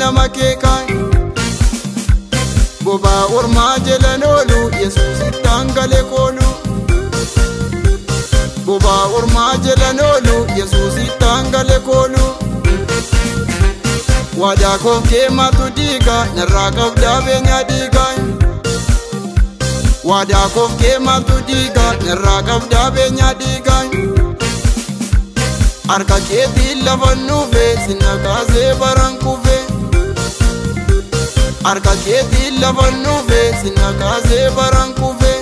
nama keekaan bobaa ormaa jala noolu Yesuusitti hangale koolu bobaa ormaa jala noolu Yesuusitti hangale koolu waadaa koof kee maaltu diiga narraa qabdaa beenyaa diigaa waadaa koof kee maaltu diiga narraa qabdaa beenyaa diigaa harka keetiin lafa nuufe sinna kaasee baran kufe harka keetiin lafa nuufe sinna kaasee baran kufe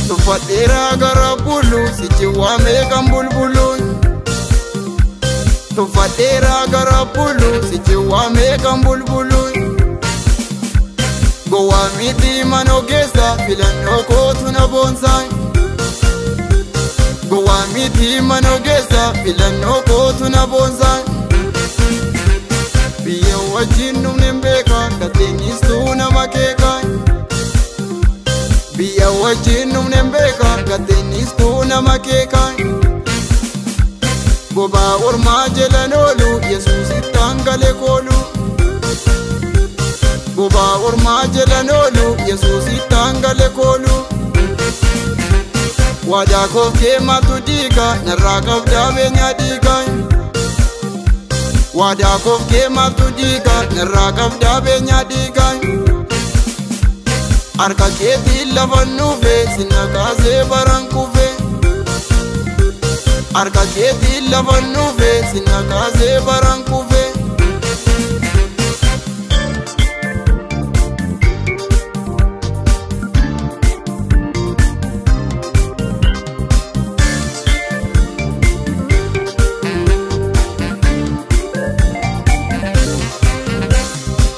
Tufadheeraa gara bulu sichi waamee kan bulbuluun Tufadheeraa gara bulu sichi waamee kan bulbuluun Gowwaa miti mana ogeessa filannoo kootu na boonsaa Gowwaa miti mana ogeessa filannoo kootu na boonsaa Biyya wajjin dhumneen beeka gateenyistuu nama keekaa Biyya wajjin dhumneen beeka gateenyistuu nama keekaa bobaa ormaa jala noolu Yesuusitti hangale koolu bobaa ormaa jala noolu Yesuusitti hangale koolu waadaa koof kee maaltu diiga narraa qabdaa beenyaa diigaa waadaa koof kee maaltu diiga narraa qabdaa beenyaa diigaa harka keetiin lafa nuufe sinna kaasee baran kufe harka keetiin lafa nuufe sinna kaasee baran kufe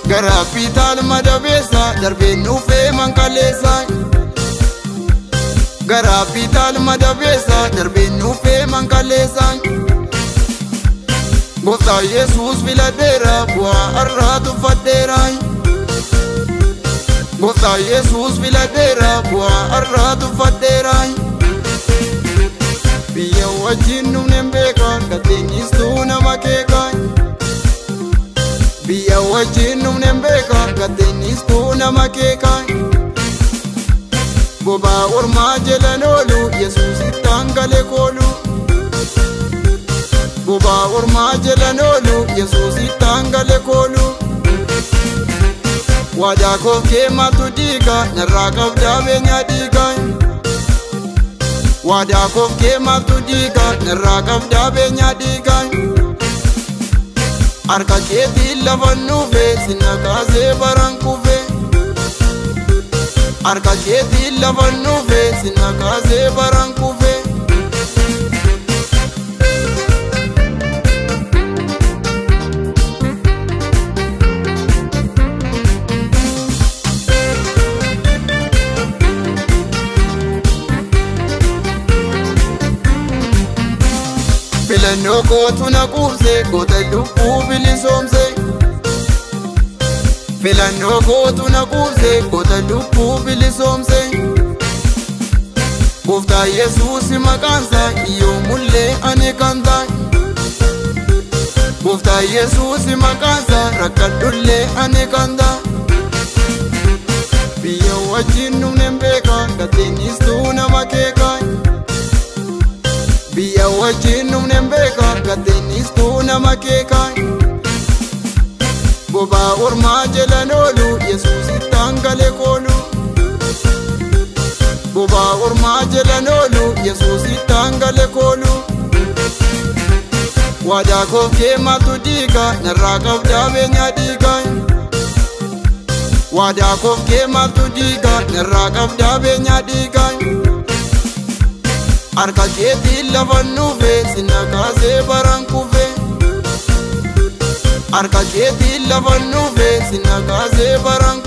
Gara bitaal madabeessa darbeen nuufee mankaleessa Gara bitaal madabeessa darbeen nuufee mankaleessa Gooftaa Yesuus filadheera bu'aa har'aa tuffadheera Gooftaa Yesuus filadheera bu'aa har'aa tuffadheera Biyya wajjin dhumneen beeka gateenyistuu nama keekaa Biyya wajjin dhumneen beeka gateenyistuu nama keekaa bobaa ormaa jala noolu Yesuusitti hangale koolu bobaa ormaa jala noolu Yesuusitti hangale koolu waadaa koof kee maaltu diiga narraa qabdaa beenyaa diigaa waadaa koof kee maaltu diiga narraa qabdaa beenyaa diigaa harka keetiin lafa nuufe sinna kaasee baran kufe harka keetiin lafa nuufe sinna kaasee baran kufe filannoo kootu na quubse goota lubbuu bilisoomse filannoo kootu na quubse goota lubbuu bilisoomse Gooftaa Yesuus maqaansa yoomullee ani kan ta'a Gooftaa Yesuus maqaansa rakkadhullee ani kan ta'a biyya wajjin dhumneen beeka gateenyistuu nama keekaa Biyya wajjin dhumneen beeka gateenyistuu nama keekaa bobaa ormaa jala noolu Yesuusitti hangale koolu bobaa ormaa jala noolu Yesuusitti hangale koolu waadaa koof kee maaltu diiga narraa qabdaa beenyaa diigaa waadaa koof kee maaltu diiga narraa qabdaa beenyaa diigaa harka keetiin lafa nuufe sinna kaasee baran kufe harka keetiin lafa nuufe sinna kaasee baran